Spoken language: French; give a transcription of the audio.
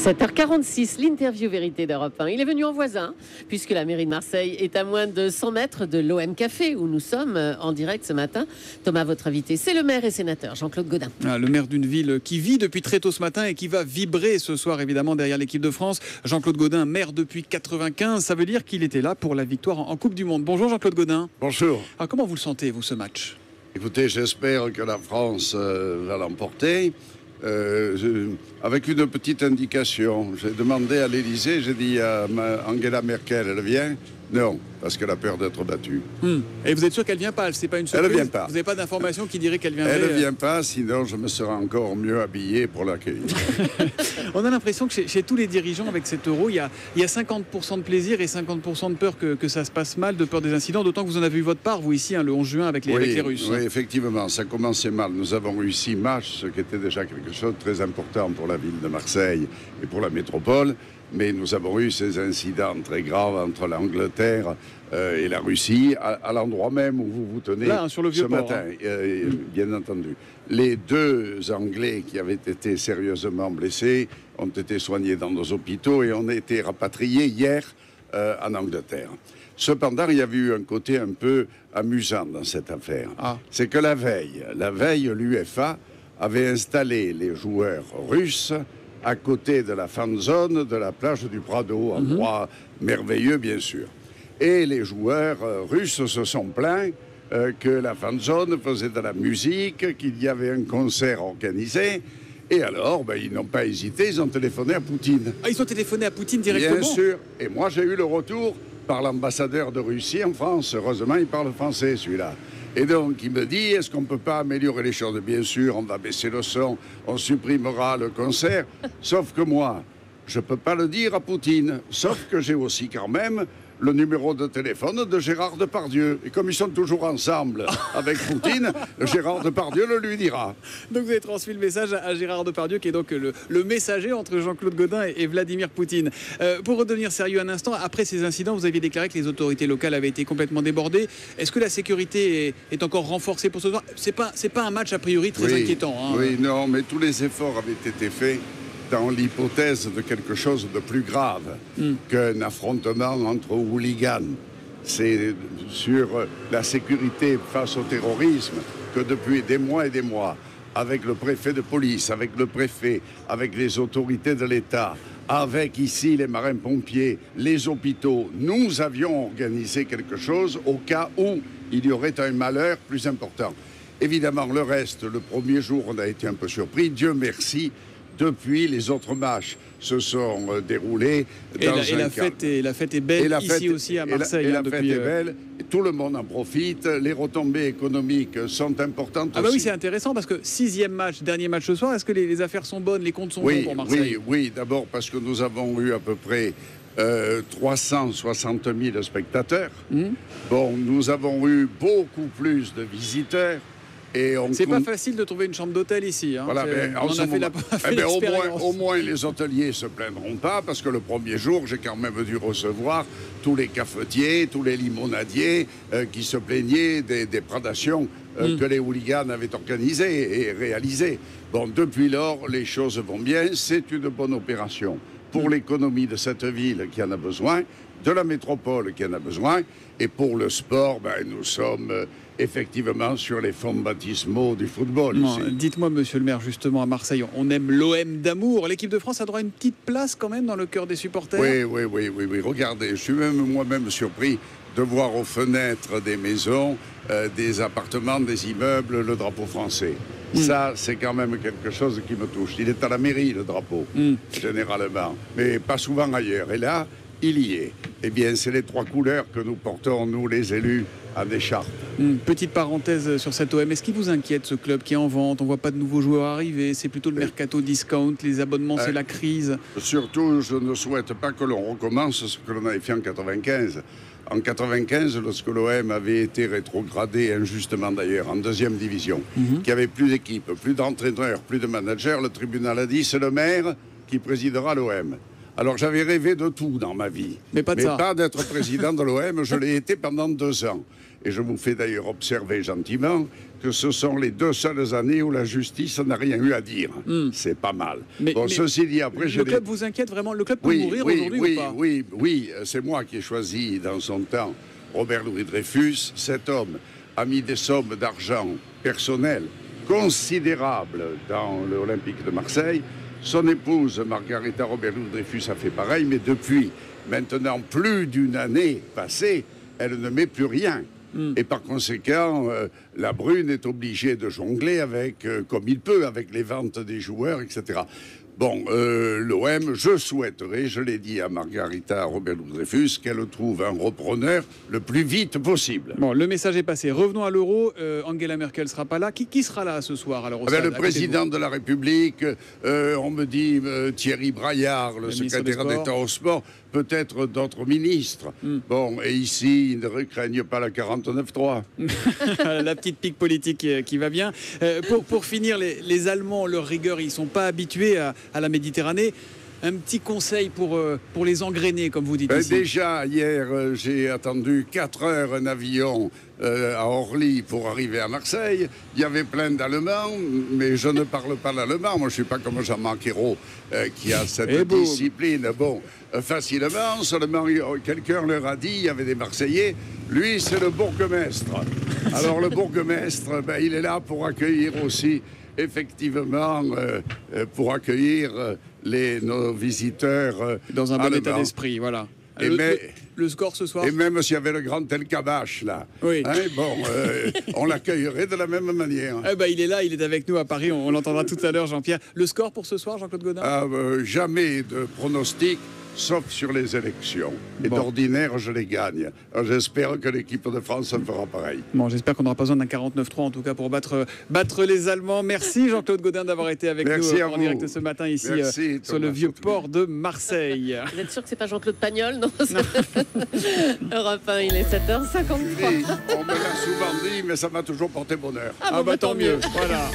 7h46, l'interview vérité d'Europe 1. Il est venu en voisin, puisque la mairie de Marseille est à moins de 100 mètres de l'OM Café, où nous sommes en direct ce matin. Thomas, votre invité, c'est le maire et sénateur Jean-Claude Gaudin. Le maire d'une ville qui vit depuis très tôt ce matin et qui va vibrer ce soir, évidemment, derrière l'équipe de France. Jean-Claude Gaudin, maire depuis 95, ça veut dire qu'il était là pour la victoire en Coupe du Monde. Bonjour Jean-Claude Gaudin. Bonjour. Alors, comment vous le sentez, vous, ce match ? Écoutez, j'espère que la France va l'emporter. Avec une petite indication, j'ai demandé à l'Élysée, j'ai dit à Angela Merkel, elle vient ? Non, parce qu'elle a peur d'être battue. Et vous êtes sûr qu'elle ne vient pas ? C'est pas une surprise ? Elle ne vient pas. Vous n'avez pas d'informations qui diraient qu'elle viendrait ? Elle ne vient pas, sinon je me serai encore mieux habillé pour l'accueillir. On a l'impression que chez tous les dirigeants avec cet euro, il y a 50% de plaisir et 50% de peur que ça se passe mal, de peur des incidents, d'autant que vous en avez eu votre part, vous, ici, le 11 juin, avec les Russes. Oui, effectivement, ça commençait mal. Nous avons eu 6 matchs, ce qui était déjà quelque chose de très important pour la ville de Marseille et pour la métropole. Mais nous avons eu ces incidents très graves entre l'Angleterre et la Russie, à l'endroit même où vous vous tenez là, sur le ce matin, bien entendu. Les 2 Anglais qui avaient été sérieusement blessés ont été soignés dans nos hôpitaux et ont été rapatriés hier en Angleterre. Cependant, il y avait eu un côté un peu amusant dans cette affaire. C'est que la veille, l'UEFA avait installé les joueurs russes à côté de la fan zone de la plage du Prado, endroit merveilleux bien sûr. Et les joueurs russes se sont plaints que la fan zone faisait de la musique, qu'il y avait un concert organisé. Et alors, ils n'ont pas hésité, ils ont téléphoné à Poutine. Ah, ils ont téléphoné à Poutine directement ? Bien sûr. Et moi, j'ai eu le retour par l'ambassadeur de Russie en France. Heureusement, il parle français, celui-là. Et donc, il me dit, est-ce qu'on ne peut pas améliorer les choses ? Bien sûr, on va baisser le son, on supprimera le concert. Sauf que moi, je ne peux pas le dire à Poutine. Sauf que j'ai aussi quand même le numéro de téléphone de Gérard Depardieu. Et comme ils sont toujours ensemble avec Poutine, Gérard Depardieu le lui dira. Donc vous avez transmis le message à Gérard Depardieu, qui est donc le messager entre Jean-Claude Gaudin et Vladimir Poutine. Pour redevenir sérieux un instant, après ces incidents, vous aviez déclaré que les autorités locales avaient été complètement débordées. Est-ce que la sécurité est encore renforcée pour ce soir ? C'est pas un match a priori très inquiétant. Oui, non, mais tous les efforts avaient été faits dans l'hypothèse de quelque chose de plus grave qu'un affrontement entre hooligans. C'est sur la sécurité face au terrorisme que depuis des mois et des mois, avec le préfet de police, avec le préfet, avec les autorités de l'État, avec ici les marins-pompiers, les hôpitaux, nous avions organisé quelque chose au cas où il y aurait un malheur plus important. Évidemment, le reste, le premier jour, on a été un peu surpris. Dieu merci. Depuis, les autres matchs se sont déroulés dans la fête est belle ici aussi à Marseille. Et la fête est belle, et tout le monde en profite. Les retombées économiques sont importantes aussi. Oui, c'est intéressant parce que 6e match, dernier match ce soir, est-ce que les affaires sont bonnes, les comptes sont bons pour Marseille ? Oui, d'abord parce que nous avons eu à peu près 360 000 spectateurs. Bon, nous avons eu beaucoup plus de visiteurs. C'est pas facile de trouver une chambre d'hôtel ici. Voilà, on en a fait l'expérience. Au moins, les hôteliers ne se plaindront pas, parce que le premier jour, j'ai quand même dû recevoir tous les cafetiers, tous les limonadiers qui se plaignaient des prédations que les hooligans avaient organisées et réalisées. Bon, depuis lors, les choses vont bien. C'est une bonne opération pour l'économie de cette ville qui en a besoin, de la métropole qui en a besoin, et pour le sport, nous sommes effectivement sur les fonds baptismaux du football. Dites-moi, monsieur le maire, justement, à Marseille, on aime l'OM d'amour. L'équipe de France a droit à une petite place quand même dans le cœur des supporters. Oui. Regardez, je suis moi-même surpris de voir aux fenêtres des maisons, des appartements, des immeubles, le drapeau français. Ça, c'est quand même quelque chose qui me touche. Il est à la mairie, le drapeau, généralement, mais pas souvent ailleurs. Et là, il y est. Eh bien, c'est les 3 couleurs que nous portons, nous, les élus, à des chartes. Petite parenthèse sur cet OM. Est-ce qu'il vous inquiète, ce club qui est en vente ? On ne voit pas de nouveaux joueurs arriver. C'est plutôt le mercato discount. Les abonnements, c'est la crise. Surtout, je ne souhaite pas que l'on recommence ce que l'on avait fait en 95. En 95, lorsque l'OM avait été rétrogradé, injustement d'ailleurs, en 2e division, qu'il n'y avait plus d'équipe, plus d'entraîneurs, plus de managers, le tribunal a dit, c'est le maire qui présidera l'OM. Alors j'avais rêvé de tout dans ma vie, mais pas d'être président de l'OM. Je l'ai été pendant 2 ans. Et je vous fais d'ailleurs observer gentiment que ce sont les 2 seules années où la justice n'a rien eu à dire. C'est pas mal. Mais ceci dit, après, le club vous inquiète vraiment? Le club peut mourir aujourd'hui ou pas? Oui, c'est moi qui ai choisi dans son temps Robert-Louis Dreyfus. Cet homme a mis des sommes d'argent personnelles considérables dans l'Olympique de Marseille. Son épouse, Margarita Robert-Louis Dreyfus, a fait pareil, mais depuis maintenant plus d'une année passée, elle ne met plus rien. Et par conséquent, la Brune est obligée de jongler avec, comme il peut, avec les ventes des joueurs, etc. Bon, l'OM, je souhaiterais, je l'ai dit à Margarita Robert-Louis Dreyfus, qu'elle trouve un repreneur le plus vite possible. Bon, le message est passé. Revenons à l'Euro. Angela Merkel ne sera pas là. Qui sera là ce soir alors, au stade, le président de la République, on me dit Thierry Braillard, le secrétaire d'État au sport, peut-être d'autres ministres. Bon, et ici, ils ne craignent pas la 49-3. La petite pique politique qui va bien. Pour finir, les Allemands, leur rigueur, ils ne sont pas habitués à la Méditerranée. Un petit conseil pour les engrainer, comme vous dites ici. Déjà, hier, j'ai attendu 4 heures un avion à Orly pour arriver à Marseille. Il y avait plein d'Allemands, mais je ne parle pas l'allemand. Moi, je ne suis pas comme Jean-Marc Ayrault qui a cette discipline. Bon, facilement, seulement quelqu'un leur a dit, il y avait des Marseillais, lui, c'est le bourgmestre. Alors, le bourgmestre, il est là pour accueillir aussi, effectivement, pour accueillir nos visiteurs dans un bon état d'esprit, voilà. Le score ce soir. Et même s'il y avait le grand El Kabash là, oui. On l'accueillerait de la même manière. Il est là, il est avec nous à Paris, on l'entendra tout à l'heure, Jean-Pierre. Le score pour ce soir, Jean-Claude Gaudin? Jamais de pronostic, sauf sur les élections. Et d'ordinaire, je les gagne. J'espère que l'équipe de France fera pareil. Bon, j'espère qu'on n'aura pas besoin d'un 49-3 en tout cas pour battre les Allemands. Merci Jean-Claude Gaudin d'avoir été avec nous en direct ce matin ici sur le vieux port de Marseille. Vous êtes sûr que c'est pas Jean-Claude Pagnol? Non. Europe 1, il est 7h53. On me l'a souvent dit, mais ça m'a toujours porté bonheur. Tant mieux. Voilà.